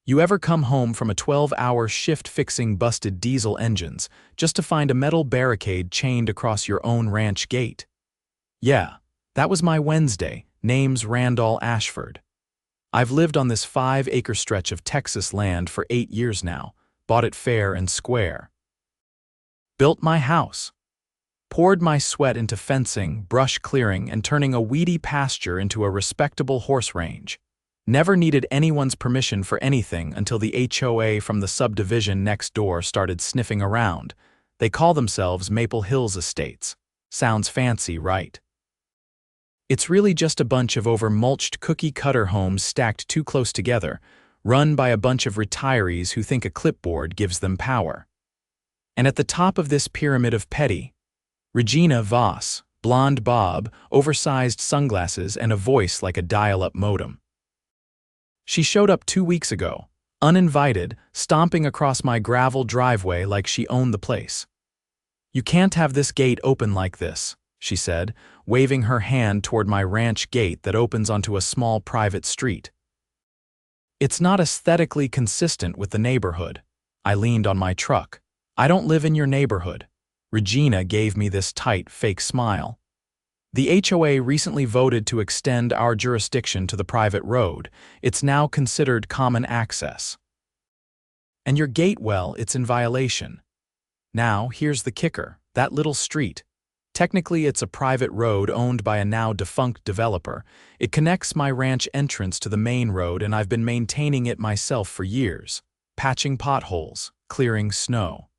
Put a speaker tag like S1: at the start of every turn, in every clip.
S1: You ever come home from a 12-hour shift fixing busted diesel engines just to find a metal barricade chained across your own ranch gate? Yeah, that was my Wednesday. Name's Randall Ashford. I've lived on this 5-acre stretch of Texas land for 8 years now, bought it fair and square. Built my house. Poured my sweat into fencing, brush clearing, and turning a weedy pasture into a respectable horse range. Never needed anyone's permission for anything until the HOA from the subdivision next door started sniffing around. They call themselves Maple Hills Estates. Sounds fancy, right? It's really just a bunch of over-mulched cookie-cutter homes stacked too close together, run by a bunch of retirees who think a clipboard gives them power. And at the top of this pyramid of petty, Regina Voss, blonde bob, oversized sunglasses, and a voice like a dial-up modem. She showed up 2 weeks ago, uninvited, stomping across my gravel driveway like she owned the place. "You can't have this gate open like this," she said, waving her hand toward my ranch gate that opens onto a small private street. "It's not aesthetically consistent with the neighborhood." I leaned on my truck. "I don't live in your neighborhood." Regina gave me this tight, fake smile. "The HOA recently voted to extend our jurisdiction to the private road. It's now considered common access. And your gate, well, it's in violation. Now, here's the kicker. That little street. Technically, it's a private road owned by a now-defunct developer. It connects my ranch entrance to the main road, and I've been maintaining it myself for years. Patching potholes, clearing snow.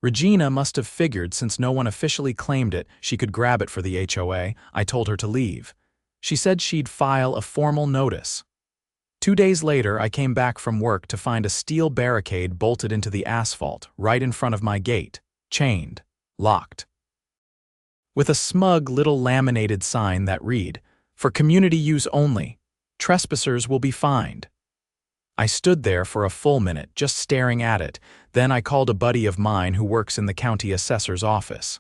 S1: Regina must have figured since no one officially claimed it, she could grab it for the HOA. I told her to leave. She said she'd file a formal notice. 2 days later, I came back from work to find a steel barricade bolted into the asphalt right in front of my gate, chained, locked, with a smug little laminated sign that read, "For community use only. Trespassers will be fined." I stood there for a full minute, just staring at it. Then I called a buddy of mine who works in the county assessor's office.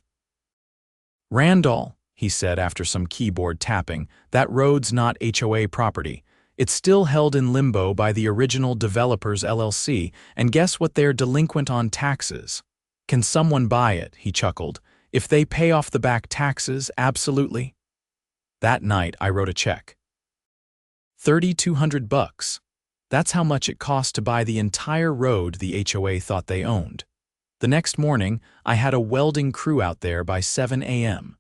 S1: "Randall," he said after some keyboard tapping, "that road's not HOA property. It's still held in limbo by the original developers LLC, and guess what, they're delinquent on taxes. Can someone buy it?" He chuckled. "If they pay off the back taxes, absolutely." That night I wrote a check. $3,200. That's how much it cost to buy the entire road the HOA thought they owned. The next morning, I had a welding crew out there by 7 a.m.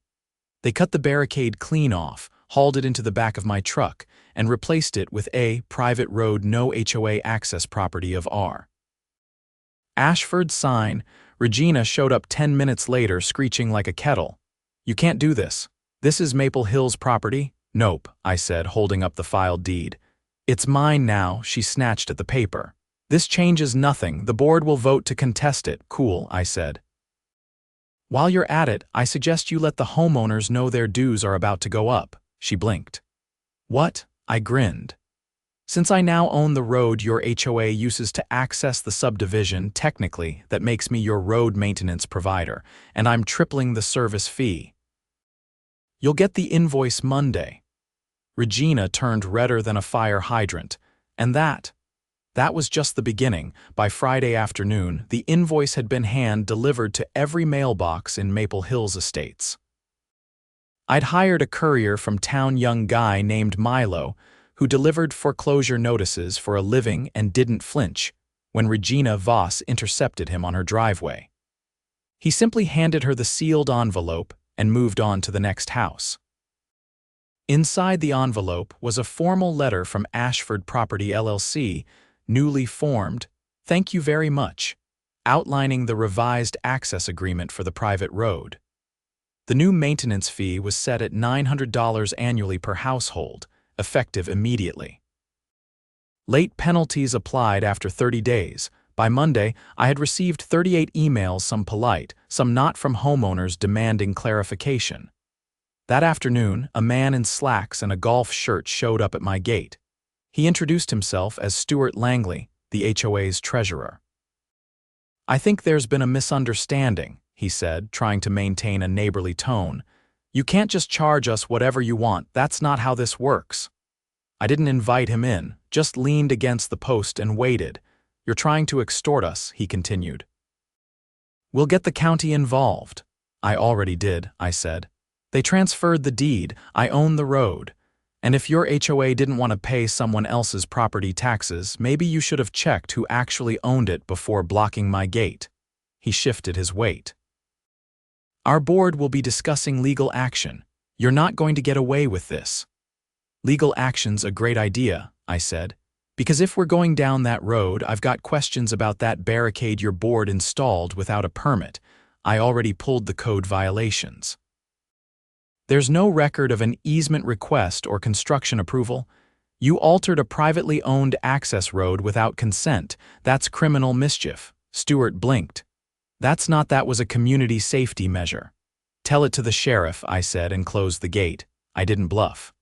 S1: They cut the barricade clean off, hauled it into the back of my truck, and replaced it with a private road no HOA access property of R. Ashford sign. Regina showed up 10 minutes later screeching like a kettle. "You can't do this. This is Maple Hills property." "Nope," I said, holding up the filed deed. "It's mine now." She snatched at the paper. "This changes nothing. The board will vote to contest it." "Cool," I said. "While you're at it, I suggest you let the homeowners know their dues are about to go up." She blinked. "What?" I grinned. "Since I now own the road your HOA uses to access the subdivision, technically, that makes me your road maintenance provider, and I'm tripling the service fee. You'll get the invoice Monday." Regina turned redder than a fire hydrant. And that was just the beginning. By Friday afternoon, the invoice had been hand-delivered to every mailbox in Maple Hills Estates. I'd hired a courier from town, young guy named Milo, who delivered foreclosure notices for a living and didn't flinch when Regina Voss intercepted him on her driveway. He simply handed her the sealed envelope and moved on to the next house. Inside the envelope was a formal letter from Ashford Property LLC, newly formed, "Thank you very much," outlining the revised access agreement for the private road. The new maintenance fee was set at $900 annually per household, effective immediately. Late penalties applied after 30 days. By Monday, I had received 38 emails, some polite, some not, from homeowners demanding clarification. That afternoon, a man in slacks and a golf shirt showed up at my gate. He introduced himself as Stuart Langley, the HOA's treasurer. "I think there's been a misunderstanding," he said, trying to maintain a neighborly tone. "You can't just charge us whatever you want. That's not how this works." I didn't invite him in, just leaned against the post and waited. You're trying to extort us, he continued. We'll get the county involved. I already did, I said. They transferred the deed, I own the road. And if your HOA didn't want to pay someone else's property taxes, maybe you should have checked who actually owned it before blocking my gate. He shifted his weight. Our board will be discussing legal action. You're not going to get away with this. Legal action's a great idea, I said, because if we're going down that road, I've got questions about that barricade your board installed without a permit. I already pulled the code violations. There's no record of an easement request or construction approval. You altered a privately owned access road without consent. That's criminal mischief. Stewart blinked. That was a community safety measure. Tell it to the sheriff, I said, and closed the gate. I didn't bluff.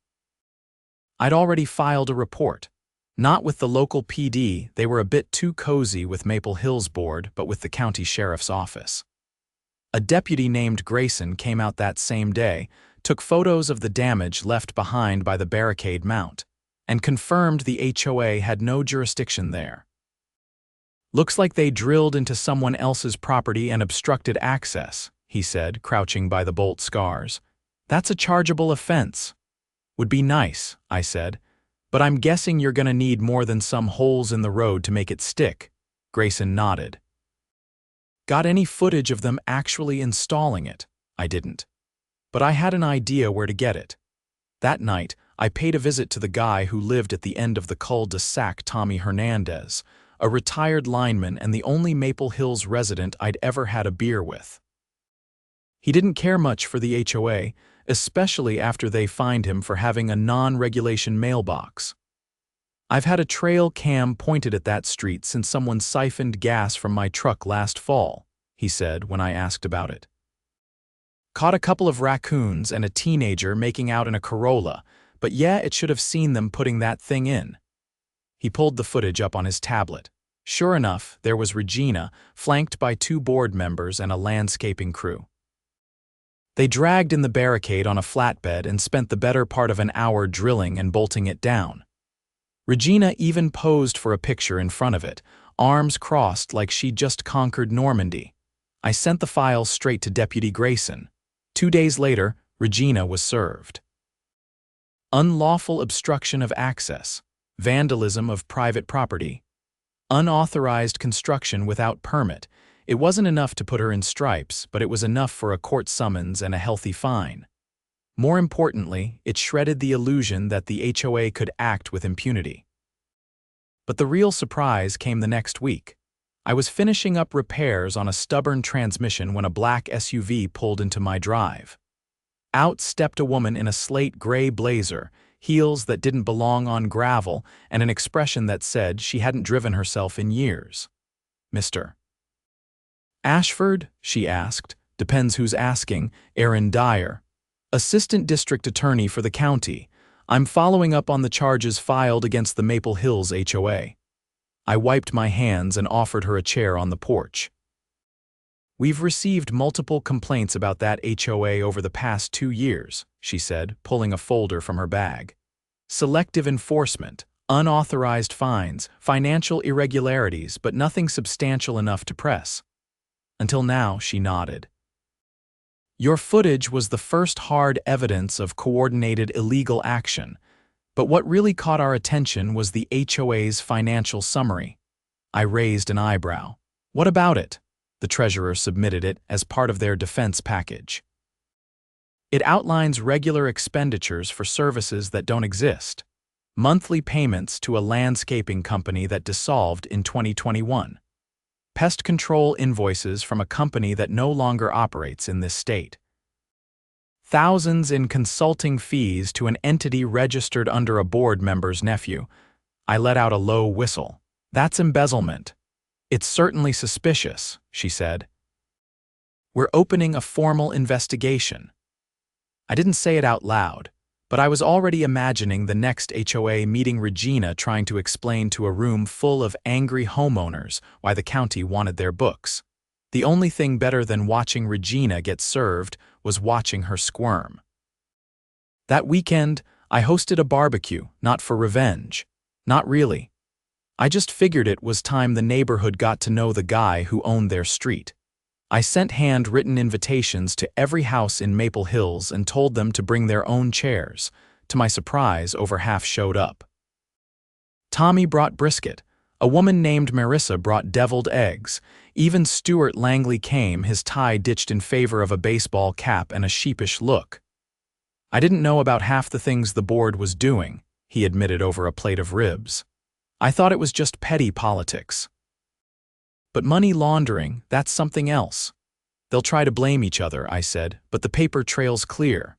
S1: I'd already filed a report. Not with the local PD, they were a bit too cozy with Maple Hills Board, but with the county sheriff's office. A deputy named Grayson came out that same day, took photos of the damage left behind by the barricade mount, and confirmed the HOA had no jurisdiction there. Looks like they drilled into someone else's property and obstructed access, he said, crouching by the bolt scars. That's a chargeable offense. Would be nice, I said, but I'm guessing you're gonna need more than some holes in the road to make it stick. Grayson nodded. Got any footage of them actually installing it? I didn't. But I had an idea where to get it. That night, I paid a visit to the guy who lived at the end of the cul-de-sac, Tommy Hernandez, a retired lineman and the only Maple Hills resident I'd ever had a beer with. He didn't care much for the HOA, especially after they fined him for having a non-regulation mailbox. I've had a trail cam pointed at that street since someone siphoned gas from my truck last fall, he said when I asked about it. Caught a couple of raccoons and a teenager making out in a Corolla, but yeah, it should have seen them putting that thing in. He pulled the footage up on his tablet. Sure enough, there was Regina, flanked by 2 board members and a landscaping crew. They dragged in the barricade on a flatbed and spent the better part of an hour drilling and bolting it down. Regina even posed for a picture in front of it, arms crossed like she'd just conquered Normandy. I sent the files straight to Deputy Grayson. 2 days later, Regina was served. Unlawful obstruction of access, vandalism of private property, unauthorized construction without permit. It wasn't enough to put her in stripes, but it was enough for a court summons and a healthy fine. More importantly, it shredded the illusion that the HOA could act with impunity. But the real surprise came the next week. I was finishing up repairs on a stubborn transmission when a black SUV pulled into my drive. Out stepped a woman in a slate gray blazer, heels that didn't belong on gravel, and an expression that said she hadn't driven herself in years. Mr. Ashford? She asked. Depends who's asking. Aaron Dyer. Assistant District Attorney for the county. I'm following up on the charges filed against the Maple Hills HOA. I wiped my hands and offered her a chair on the porch. We've received multiple complaints about that HOA over the past 2 years, she said, pulling a folder from her bag. Selective enforcement, unauthorized fines, financial irregularities, but nothing substantial enough to press. Until now, she nodded. Your footage was the first hard evidence of coordinated illegal action, but what really caught our attention was the HOA's financial summary. I raised an eyebrow. What about it? The treasurer submitted it as part of their defense package. It outlines regular expenditures for services that don't exist, monthly payments to a landscaping company that dissolved in 2021, pest control invoices from a company that no longer operates in this state, thousands in consulting fees to an entity registered under a board member's nephew. I let out a low whistle. That's embezzlement. It's certainly suspicious, she said. We're opening a formal investigation. I didn't say it out loud, but I was already imagining the next HOA meeting Regina trying to explain to a room full of angry homeowners why the county wanted their books. The only thing better than watching Regina get served was watching her squirm. That weekend, I hosted a barbecue, not for revenge. Not really. I just figured it was time the neighborhood got to know the guy who owned their street. I sent handwritten invitations to every house in Maple Hills and told them to bring their own chairs. To my surprise, over half showed up. Tommy brought brisket. A woman named Marissa brought deviled eggs. Even Stuart Langley came, his tie ditched in favor of a baseball cap and a sheepish look. I didn't know about half the things the board was doing, he admitted over a plate of ribs. I thought it was just petty politics. But money laundering, that's something else. They'll try to blame each other, I said, but the paper trail's clear.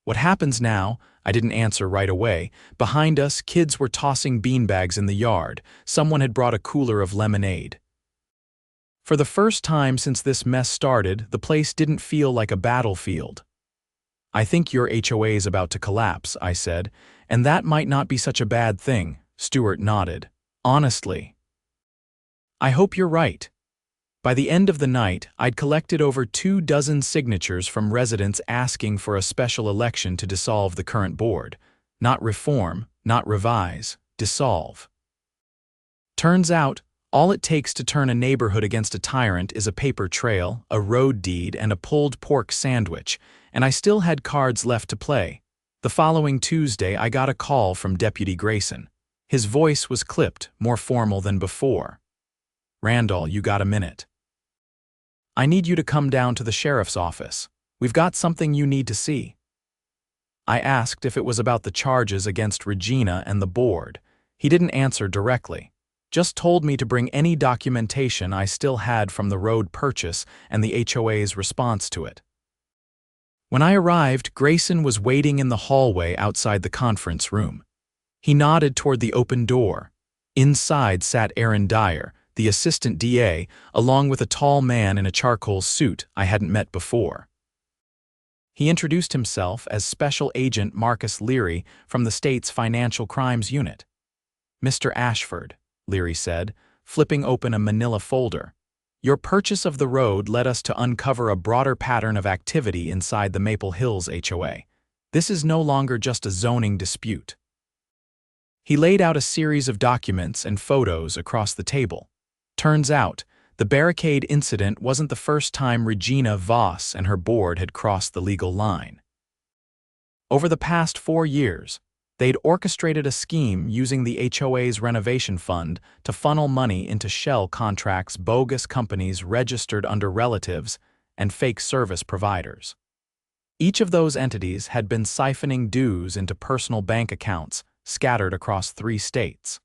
S1: What happens now? I didn't answer right away. Behind us, kids were tossing beanbags in the yard. Someone had brought a cooler of lemonade. For the first time since this mess started, the place didn't feel like a battlefield. I think your HOA is about to collapse, I said, and that might not be such a bad thing, Stuart nodded. Honestly. I hope you're right. By the end of the night, I'd collected over 24 signatures from residents asking for a special election to dissolve the current board. Not reform, not revise, dissolve. Turns out, all it takes to turn a neighborhood against a tyrant is a paper trail, a road deed, and a pulled pork sandwich, and I still had cards left to play. The following Tuesday, I got a call from Deputy Grayson. His voice was clipped, more formal than before. Randall, you got a minute? I need you to come down to the sheriff's office. We've got something you need to see. I asked if it was about the charges against Regina and the board. He didn't answer directly. Just told me to bring any documentation I still had from the road purchase and the HOA's response to it. When I arrived, Grayson was waiting in the hallway outside the conference room. He nodded toward the open door. Inside sat Aaron Dyer, the assistant DA, along with a tall man in a charcoal suit I hadn't met before. He introduced himself as Special Agent Marcus Leary from the state's Financial Crimes Unit. Mr. Ashford, Leary said, flipping open a manila folder. Your purchase of the road led us to uncover a broader pattern of activity inside the Maple Hills HOA. This is no longer just a zoning dispute. He laid out a series of documents and photos across the table. Turns out, the barricade incident wasn't the first time Regina Voss and her board had crossed the legal line. Over the past 4 years, they'd orchestrated a scheme using the HOA's renovation fund to funnel money into shell contracts, bogus companies registered under relatives, and fake service providers. Each of those entities had been siphoning dues into personal bank accounts scattered across 3 states.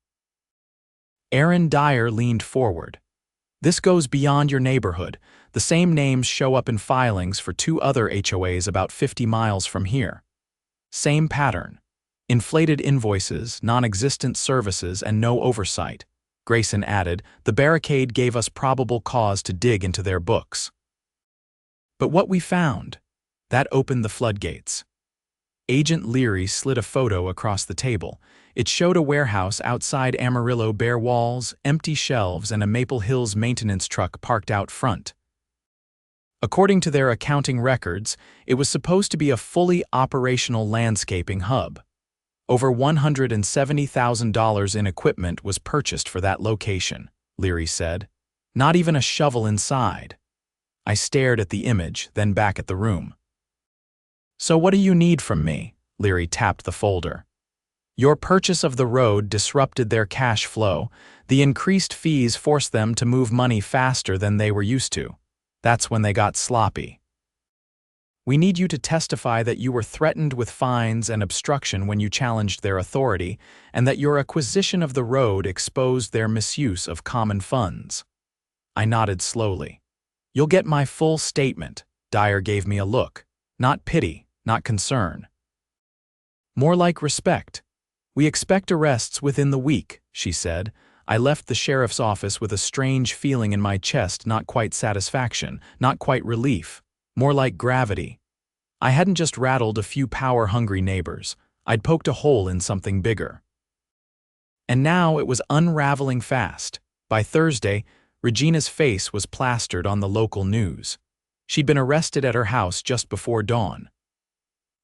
S1: Aaron Dyer leaned forward. This goes beyond your neighborhood. The same names show up in filings for 2 other HOAs about 50 miles from here. Same pattern. Inflated invoices, non-existent services, and no oversight. Grayson added, the barricade gave us probable cause to dig into their books. But what we found, that opened the floodgates. Agent Leary slid a photo across the table. It showed a warehouse outside Amarillo, bare walls, empty shelves, and a Maple Hills maintenance truck parked out front. According to their accounting records, it was supposed to be a fully operational landscaping hub. Over $170,000 in equipment was purchased for that location, Leary said. Not even a shovel inside. I stared at the image, then back at the room. So what do you need from me? Leary tapped the folder. Your purchase of the road disrupted their cash flow. The increased fees forced them to move money faster than they were used to. That's when they got sloppy. We need you to testify that you were threatened with fines and obstruction when you challenged their authority, and that your acquisition of the road exposed their misuse of common funds. I nodded slowly. You'll get my full statement. Dyer gave me a look. Not pity, not concern. More like respect. We expect arrests within the week, she said. I left the sheriff's office with a strange feeling in my chest, not quite satisfaction, not quite relief, more like gravity. I hadn't just rattled a few power-hungry neighbors. I'd poked a hole in something bigger. And now it was unraveling fast. By Thursday, Regina's face was plastered on the local news. She'd been arrested at her house just before dawn.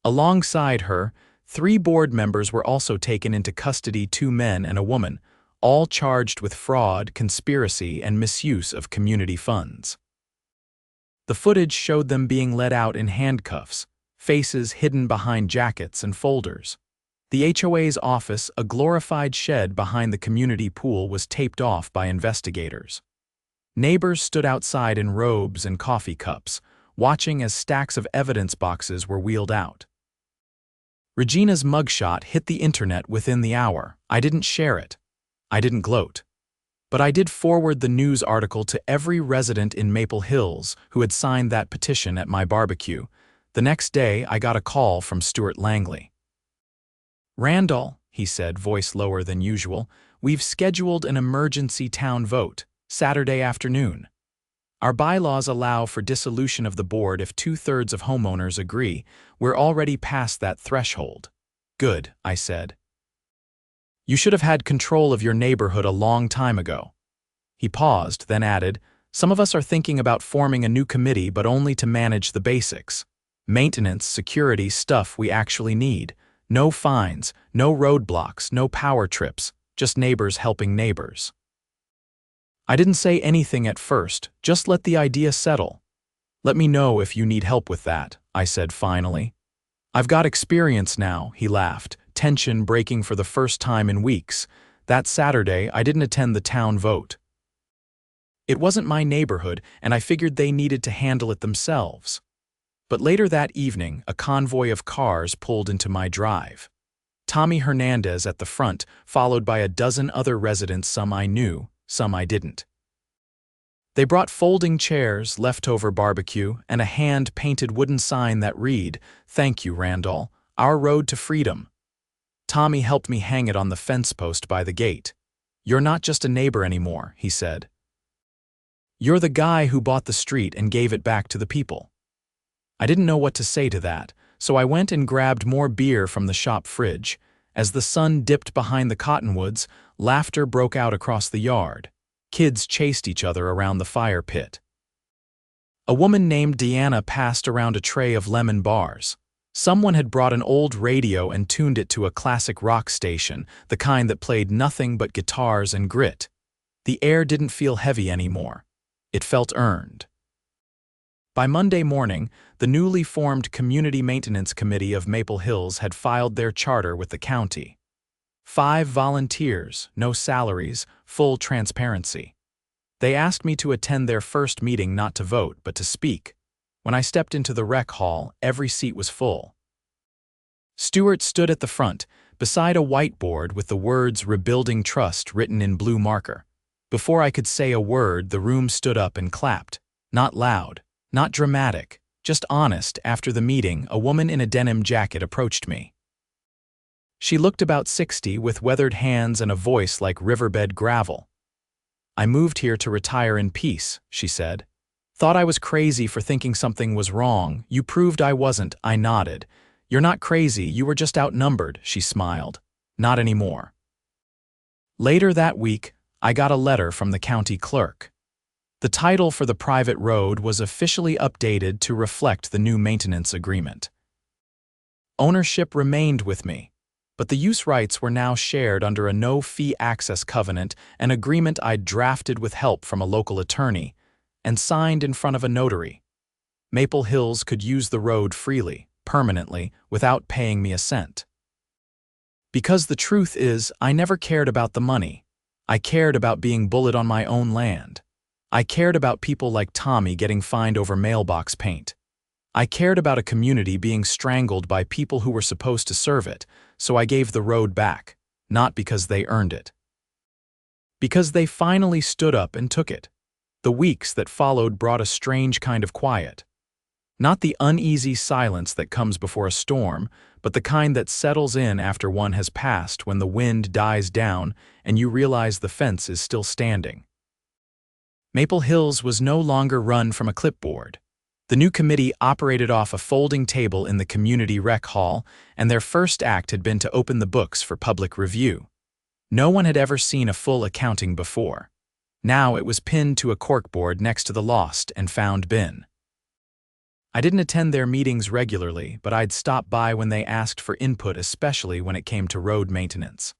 S1: Alongside her, 3 board members were also taken into custody, 2 men and a woman, all charged with fraud, conspiracy, and misuse of community funds. The footage showed them being led out in handcuffs, faces hidden behind jackets and folders. The HOA's office, a glorified shed behind the community pool, was taped off by investigators. Neighbors stood outside in robes and coffee cups, watching as stacks of evidence boxes were wheeled out. Regina's mugshot hit the internet within the hour. I didn't share it. I didn't gloat. But I did forward the news article to every resident in Maple Hills who had signed that petition at my barbecue. The next day, I got a call from Stuart Langley. "Randall," he said, voice lower than usual, "we've scheduled an emergency town vote, Saturday afternoon. Our bylaws allow for dissolution of the board if 2/3 of homeowners agree. We're already past that threshold." "Good," I said. "You should have had control of your neighborhood a long time ago." He paused, then added, "Some of us are thinking about forming a new committee, but only to manage the basics. Maintenance, security, stuff we actually need. No fines, no roadblocks, no power trips, just neighbors helping neighbors." I didn't say anything at first, just let the idea settle. "Let me know if you need help with that," I said finally. "I've got experience now," he laughed, tension breaking for the first time in weeks. That Saturday, I didn't attend the town vote. It wasn't my neighborhood, and I figured they needed to handle it themselves. But later that evening, a convoy of cars pulled into my drive. Tommy Hernandez at the front, followed by a dozen other residents, some I knew, some I didn't. They brought folding chairs, leftover barbecue, and a hand-painted wooden sign that read, "Thank you, Randall, our road to freedom." Tommy helped me hang it on the fence post by the gate. "You're not just a neighbor anymore," he said. "You're the guy who bought the street and gave it back to the people." I didn't know what to say to that, so I went and grabbed more beer from the shop fridge. As the sun dipped behind the cottonwoods, laughter broke out across the yard. Kids chased each other around the fire pit. A woman named Deanna passed around a tray of lemon bars. Someone had brought an old radio and tuned it to a classic rock station, the kind that played nothing but guitars and grit. The air didn't feel heavy anymore. It felt earned. By Monday morning, the newly formed Community Maintenance Committee of Maple Hills had filed their charter with the county. 5 volunteers, no salaries, full transparency. They asked me to attend their first meeting, not to vote, but to speak. When I stepped into the rec hall, every seat was full. Stuart stood at the front, beside a whiteboard with the words "Rebuilding Trust" written in blue marker. Before I could say a word, the room stood up and clapped. Not loud, not dramatic, just honest. After the meeting, a woman in a denim jacket approached me. She looked about 60, with weathered hands and a voice like riverbed gravel. "I moved here to retire in peace," she said. "Thought I was crazy for thinking something was wrong. You proved I wasn't," I nodded. "You're not crazy, you were just outnumbered," she smiled. "Not anymore." Later that week, I got a letter from the county clerk. The title for the private road was officially updated to reflect the new maintenance agreement. Ownership remained with me, but the use rights were now shared under a no-fee access covenant, an agreement I'd drafted with help from a local attorney and signed in front of a notary. Maple Hills could use the road freely, permanently, without paying me a cent. Because the truth is, I never cared about the money. I cared about being bullied on my own land. I cared about people like Tommy getting fined over mailbox paint. I cared about a community being strangled by people who were supposed to serve it, so I gave the road back, not because they earned it. Because they finally stood up and took it. The weeks that followed brought a strange kind of quiet. Not the uneasy silence that comes before a storm, but the kind that settles in after one has passed, when the wind dies down and you realize the fence is still standing. Maple Hills was no longer run from a clipboard. The new committee operated off a folding table in the community rec hall, and their first act had been to open the books for public review. No one had ever seen a full accounting before. Now it was pinned to a corkboard next to the lost and found bin. I didn't attend their meetings regularly, but I'd stop by when they asked for input, especially when it came to road maintenance.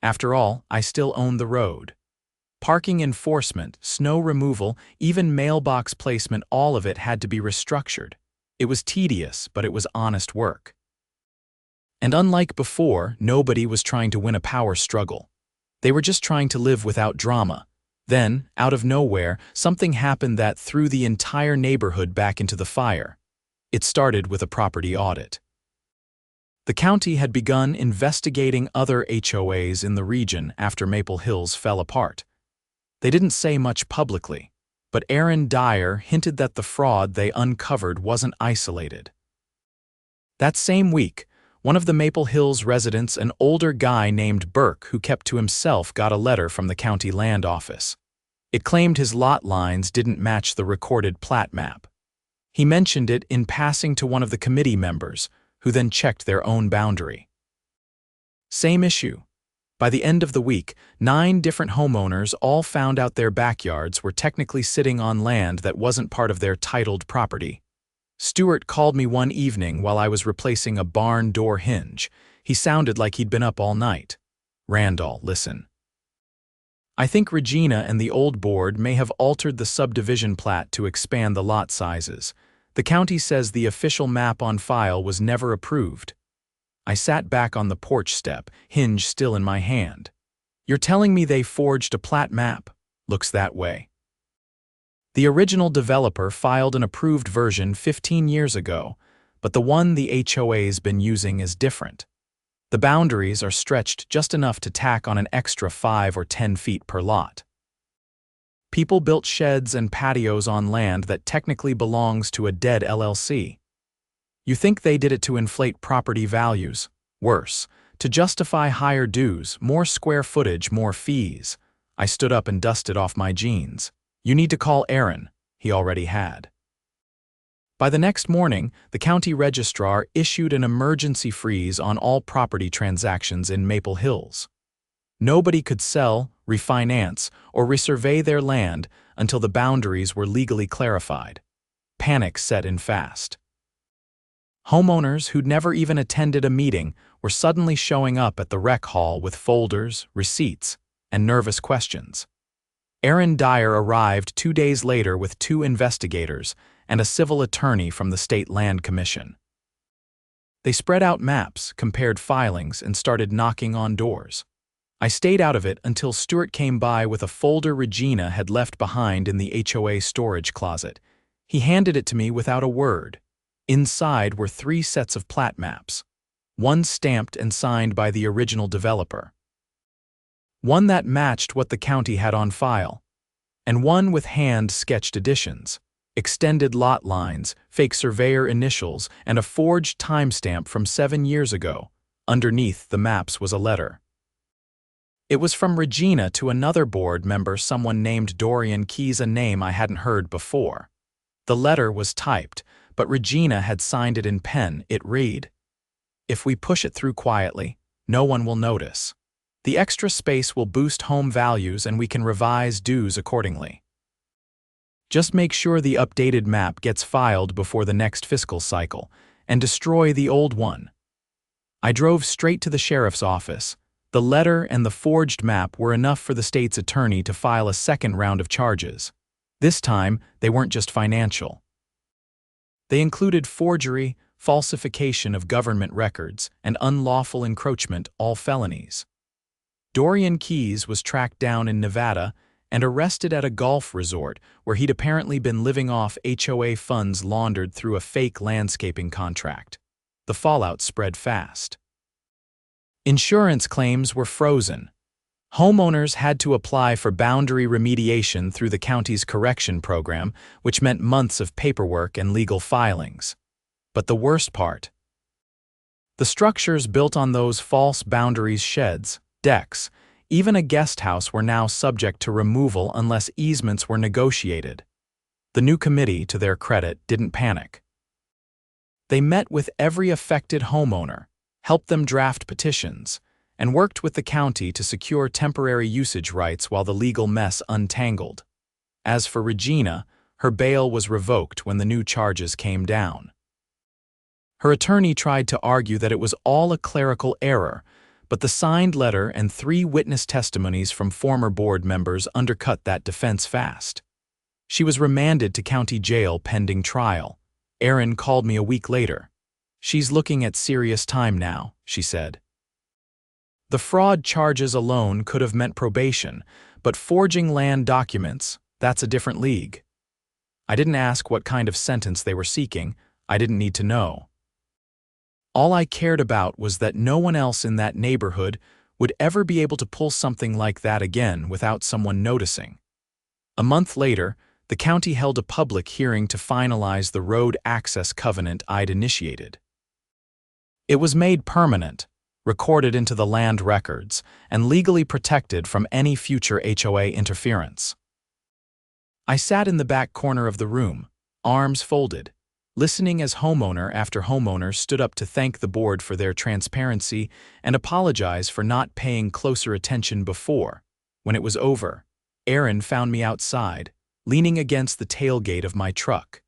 S1: After all, I still owned the road. Parking enforcement, snow removal, even mailbox placement, all of it had to be restructured. It was tedious, but it was honest work. And unlike before, nobody was trying to win a power struggle. They were just trying to live without drama. Then, out of nowhere, something happened that threw the entire neighborhood back into the fire. It started with a property audit. The county had begun investigating other HOAs in the region after Maple Hills fell apart. They didn't say much publicly, but Aaron Dyer hinted that the fraud they uncovered wasn't isolated. That same week, one of the Maple Hills residents, an older guy named Burke who kept to himself, got a letter from the county land office. It claimed his lot lines didn't match the recorded plat map. He mentioned it in passing to one of the committee members, who then checked their own boundary. Same issue. By the end of the week, 9 different homeowners all found out their backyards were technically sitting on land that wasn't part of their titled property. Stuart called me one evening while I was replacing a barn door hinge. He sounded like he'd been up all night. "Randall, listen. I think Regina and the old board may have altered the subdivision plat to expand the lot sizes. The county says the official map on file was never approved." I sat back on the porch step, hinge still in my hand. "You're telling me they forged a plat map?" "Looks that way. The original developer filed an approved version 15 years ago, but the one the HOA's been using is different. The boundaries are stretched just enough to tack on an extra 5 or 10 feet per lot. People built sheds and patios on land that technically belongs to a dead LLC. You think they did it to inflate property values? Worse, to justify higher dues, more square footage, more fees. I stood up and dusted off my jeans. "You need to call Aaron." He already had. By the next morning, the county registrar issued an emergency freeze on all property transactions in Maple Hills. Nobody could sell, refinance, or resurvey their land until the boundaries were legally clarified. Panic set in fast. Homeowners who'd never even attended a meeting were suddenly showing up at the rec hall with folders, receipts, and nervous questions. Aaron Dyer arrived 2 days later with 2 investigators and a civil attorney from the State Land Commission. They spread out maps, compared filings, and started knocking on doors. I stayed out of it until Stuart came by with a folder Regina had left behind in the HOA storage closet. He handed it to me without a word. Inside were 3 sets of plat maps, one stamped and signed by the original developer, one that matched what the county had on file, and one with hand-sketched additions, extended lot lines, fake surveyor initials, and a forged timestamp from 7 years ago. Underneath the maps was a letter. It was from Regina to another board member, someone named Dorian Keys, a name I hadn't heard before. The letter was typed, but Regina had signed it in pen. It read, "If we push it through quietly, no one will notice. The extra space will boost home values and we can revise dues accordingly. Just make sure the updated map gets filed before the next fiscal cycle and destroy the old one." I drove straight to the sheriff's office. The letter and the forged map were enough for the state's attorney to file a second round of charges. This time, they weren't just financial. They included forgery, falsification of government records, and unlawful encroachment, all felonies. Dorian Keys was tracked down in Nevada and arrested at a golf resort where he'd apparently been living off HOA funds laundered through a fake landscaping contract. The fallout spread fast. Insurance claims were frozen. Homeowners had to apply for boundary remediation through the county's correction program, which meant months of paperwork and legal filings. But the worst part: the structures built on those false boundaries, sheds, decks, even a guest house, were now subject to removal unless easements were negotiated. The new committee, to their credit, didn't panic. They met with every affected homeowner, helped them draft petitions, and worked with the county to secure temporary usage rights while the legal mess untangled. As for Regina, Her bail was revoked when the new charges came down. Her attorney tried to argue that it was all a clerical error, but the signed letter and 3 witness testimonies from former board members undercut that defense fast. She was remanded to county jail pending trial. Erin called me a week later. "She's looking at serious time now," she said. The fraud charges alone could have meant probation, but forging land documents, that's a different league. I didn't ask what kind of sentence they were seeking. I didn't need to know. All I cared about was that no one else in that neighborhood would ever be able to pull something like that again without someone noticing. A month later, the county held a public hearing to finalize the road access covenant I'd initiated. It was made permanent, recorded into the land records, and legally protected from any future HOA interference. I sat in the back corner of the room, arms folded, listening as homeowner after homeowner stood up to thank the board for their transparency and apologize for not paying closer attention before. When it was over, Erin found me outside, leaning against the tailgate of my truck.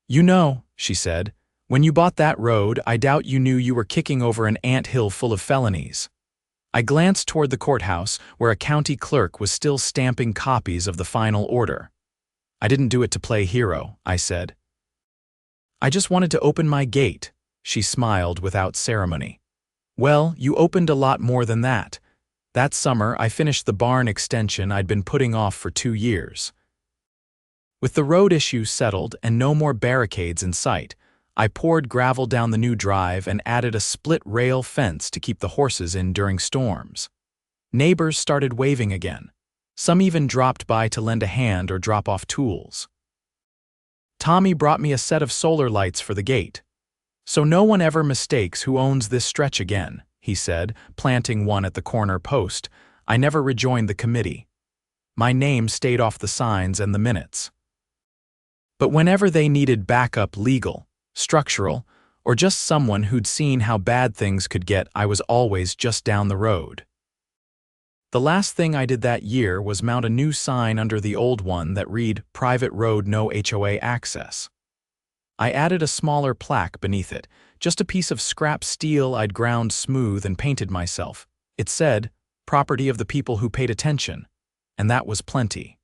S1: "You know," she said, "when you bought that road, I doubt you knew you were kicking over an anthill full of felonies." I glanced toward the courthouse, where a county clerk was still stamping copies of the final order. "I didn't do it to play hero," I said. "I just wanted to open my gate," she smiled without ceremony. "Well, you opened a lot more than that. That summer, I finished the barn extension I'd been putting off for 2 years. With the road issue settled and no more barricades in sight, I poured gravel down the new drive and added a split-rail fence to keep the horses in during storms. Neighbors started waving again. Some even dropped by to lend a hand or drop off tools. Tommy brought me a set of solar lights for the gate. "So no one ever mistakes who owns this stretch again," he said, planting one at the corner post. I never rejoined the committee. My name stayed off the signs and the minutes. But whenever they needed backup legal, structural, or just someone who'd seen how bad things could get, I was always just down the road. The last thing I did that year was mount a new sign under the old one that read, "Private road, no HOA access." I added a smaller plaque beneath it, just a piece of scrap steel I'd ground smooth and painted myself. It said, "Property of the people who paid attention," and that was plenty.